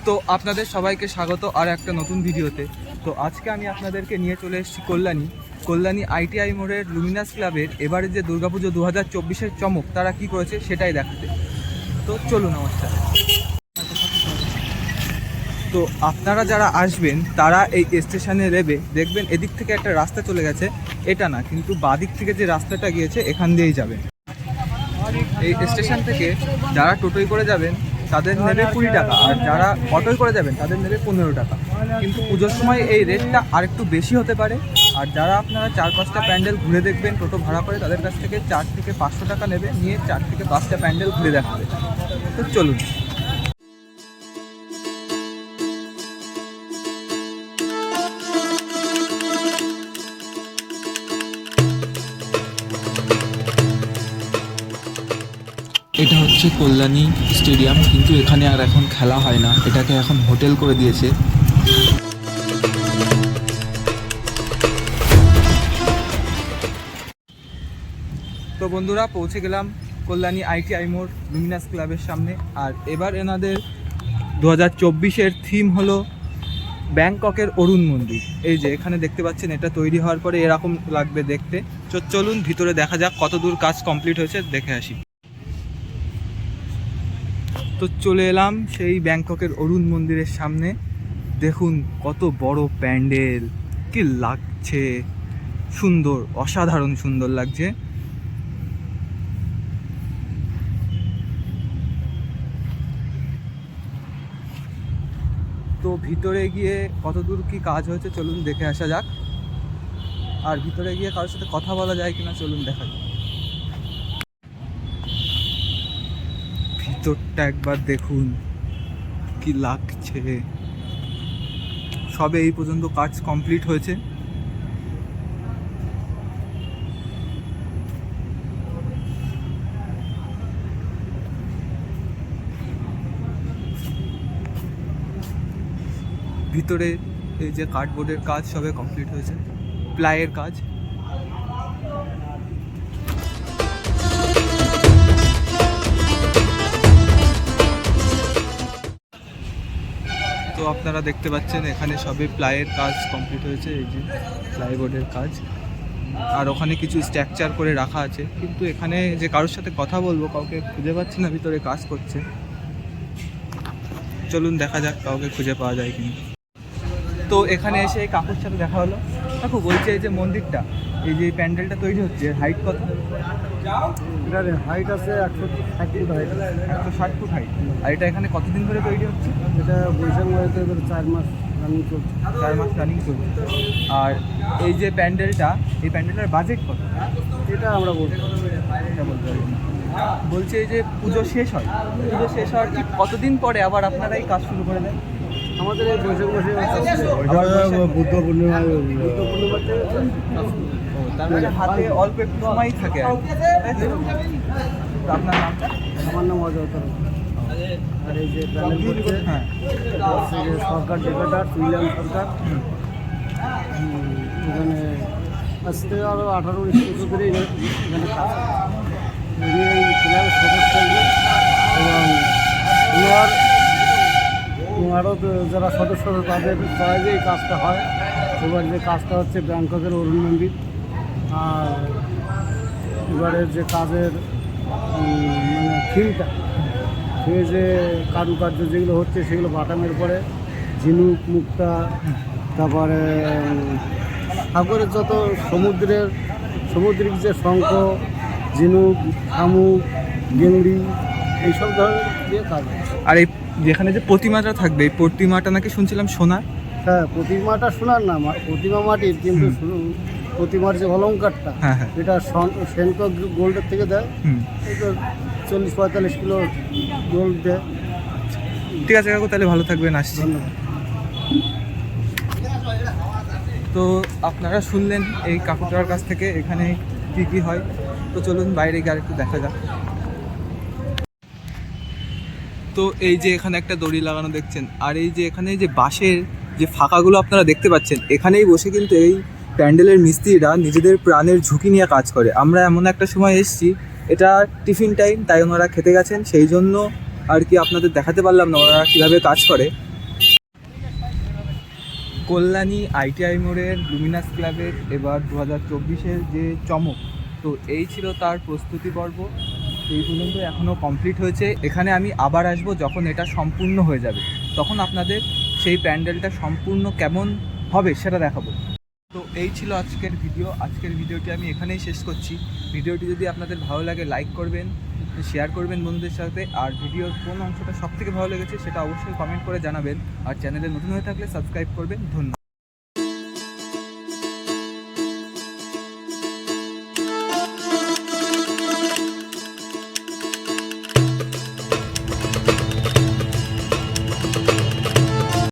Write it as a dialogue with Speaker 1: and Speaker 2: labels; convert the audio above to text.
Speaker 1: তো আপনাদের সবাইকে স্বাগত আর একটা নতুন ভিডিওতে। তো আজকে আমি আপনাদেরকে নিয়ে চলে এসেছি কল্যাণী ITI মোড়ের লুমিনাস ক্লাবের এবারে যে দুর্গাপুজো 2024-এর চমক তারা কি করেছে সেটাই দেখাতে। তো চলুন আমার সাথে। তো আপনারা যারা আসবেন তারা এই স্টেশনে নেবে দেখবেন এদিক থেকে একটা রাস্তা চলে গেছে, এটা না কিন্তু বাদিক থেকে যে রাস্তাটা গিয়েছে এখান দিয়েই যাবেন। এই স্টেশন থেকে যারা টোটোয় করে যাবেন তাদের নেবে 20 টাকা, আর যারা অটোয় করে যাবেন তাদের নেবে 15 টাকা। কিন্তু পুজোর সময় এই রেটটা আর একটু বেশি হতে পারে। আর যারা আপনারা 4-5টা প্যান্ডেল ঘুরে দেখবেন টোটো ভাড়া করে, তাদের কাছ থেকে 4 থেকে 500 টাকা নেবে, নিয়ে 4 থেকে 5টা প্যান্ডেল ঘুরে দেখাবে। তো চলুন।
Speaker 2: এটা হচ্ছে কল্যাণী স্টেডিয়াম, কিন্তু এখানে আর এখন খেলা হয় না, এটাকে এখন হোটেল করে দিয়েছে।
Speaker 1: তো বন্ধুরা, পৌঁছে গেলাম কল্যাণী ITI মোড় লুমিনাস ক্লাবের সামনে। আর এবার এনাদের 2024-এর থিম হলো ব্যাংককের অরুণ মন্দির। এই যে এখানে দেখতে পাচ্ছেন, এটা তৈরি হওয়ার পরে এরকম লাগবে দেখতে। চলুন ভিতরে দেখা যাক কত দূর কাজ কমপ্লিট হয়েছে, দেখে আসি। তো চলে এলাম সেই ব্যাংককের অরুণ মন্দিরের সামনে। দেখুন কত বড় প্যান্ডেল, কি লাগছে, সুন্দর, অসাধারণ সুন্দর লাগছে। তো ভিতরে গিয়ে কত দূর কি কাজ হয়েছে চলুন দেখে আসা যাক। আর ভিতরে গিয়ে কারোর সাথে কথা বলা যায় কিনা চলুন দেখা যাক। ভিতরটা একবার দেখুন কি লাগছে। সবে এই পর্যন্ত কাজ কমপ্লিট হয়েছে। ভিতরে এই যে কার্ডবোর্ডের কাজ সবে কমপ্লিট হয়েছে, প্লাইয়ের কাজ। তো আপনারা দেখতে পাচ্ছেন এখানে সবে প্লাইয়ের কাজ কমপ্লিট হয়েছে, এই যে প্লাইবোর্ডের কাজ। আর ওখানে কিছু স্ট্রাকচার করে রাখা আছে, কিন্তু এখানে যে কারোর সাথে কথা বলবো কাউকে খুঁজে পাচ্ছি না, ভিতরে কাজ করছে। চলুন দেখা যাক কাউকে খুঁজে পাওয়া যায় কিনা। তো এখানে এসে এই কাকুর সাথে দেখা হলো। কাকু, বলছে এই যে মন্দিরটা, এই যে প্যান্ডেলটা তৈরি হচ্ছে, হাইট কত?
Speaker 3: এটার হাইট আছে 160 ফুট হাইট।
Speaker 1: 160 foot height. আর এটা এখানে কতদিন ধরে তৈরি হচ্ছে?
Speaker 3: এটা বৈশাখ মাসে 4 মাস রানিং চলছে।
Speaker 1: 4 মাস রানিং চলছে। আর এই যে প্যান্ডেলটা, এই প্যান্ডেলটার বাজেট কত?
Speaker 3: এটা আমরা বলতে
Speaker 1: এটা বলতে পারি না। বলছে এই যে পুজো শেষ হয়, পুজো শেষ হওয়ার ঠিক কতদিন পরে আবার আপনারা এই কাজ শুরু করে দেন?
Speaker 3: আমাদের এই বৈশাখ মাসে বুদ্ধ পূর্ণিমাতে
Speaker 1: তার মানে হাতে অল্প একটু সময়ই থাকে আর কি, তাই তো? তো আপনার নামটা?
Speaker 3: আমার নাম অজয় তরফ। আর এই যে প্যানেল করছে,
Speaker 1: হ্যাঁ,
Speaker 3: সরকার ঠিকাদার উইলিয়াম সরকার। এখানে আসতে আরও 18-19 বছর ধরে এখানে কাজ করে। উনি এই ক্লাবের সদস্য এবং আরও যারা সদস্য তাদের দ্বারা যে এই কাজটা হয়। এবার যে কাজটা হচ্ছে ব্যাংককের অরুণ মন্দির। আর এবারের যে কাজের মানে থিমটা, সে যে কারুকার্য যেগুলো হচ্ছে সেগুলো বাটামের পরে ঝিনুক, মুক্তা, তারপরে ঠাকুরের যত সামুদ্রিক যে শঙ্খ, ঝিনুক, শামুক, গেংড়ি, এইসব ধরনের দিয়ে কাজ হচ্ছে।
Speaker 1: আর এই যেখানে যে প্রতিমাটা থাকবে, এই প্রতিমাটা নাকি শুনছিলাম সোনার?
Speaker 3: হ্যাঁ, প্রতিমাটা শোনার না, প্রতিমা মাটির, কিন্তু প্রতিমার যে অলঙ্কারটা,
Speaker 1: হ্যাঁ হ্যাঁ,
Speaker 3: এটা সেনকো গোল্ডের থেকে দেয়। এটা 40-45 কিলো গোল্ড দেয়।
Speaker 1: ঠিক আছে কাকু, তাহলে ভালো থাকবেন, আসছি।
Speaker 3: ধন্যবাদ।
Speaker 1: তো আপনারা শুনলেন এই কাকুটার কাছ থেকে এখানে কী কী হয়। তো চলুন বাইরে গিয়ে আরেকটু দেখা যাক। তো এই যে এখানে একটা দড়ি লাগানো দেখছেন, আর এই যে এখানে যে বাঁশের যে ফাঁকাগুলো আপনারা দেখতে পাচ্ছেন, এখানেই বসে কিন্তু এই প্যান্ডেলের মিস্ত্রিরা নিজেদের প্রাণের ঝুঁকি নিয়ে কাজ করে। আমরা এমন একটা সময় এসেছি, এটা টিফিন টাইম, তাই ওনারা খেতে গেছেন, সেই জন্য আর কি আপনাদের দেখাতে পারলাম না ওনারা কীভাবে কাজ করে। কল্যাণী ITI মোড়ের লুমিনাস ক্লাবের এবার 2024-এর যে চমক, তো এই ছিল তার প্রস্তুতি পর্ব। এই পর্যন্ত এখনও কমপ্লিট হয়েছে। এখানে আমি আবার আসবো যখন এটা সম্পূর্ণ হয়ে যাবে, তখন আপনাদের সেই প্যান্ডেলটা সম্পূর্ণ কেমন হবে সেটা দেখাবো। তো এই ছিল আজকের ভিডিও। আজকের ভিডিওটি আমি এখানেই শেষ করছি। ভিডিওটি যদি আপনাদের ভালো লাগে লাইক করবেন, শেয়ার করবেন বন্ধুদের সাথে, আর ভিডিওর কোন অংশটা সবথেকে ভালো লেগেছে সেটা অবশ্যই কমেন্ট করে জানাবেন। আর চ্যানেলে নতুন হয়ে থাকলে সাবস্ক্রাইব করবেন। ধন্যবাদ।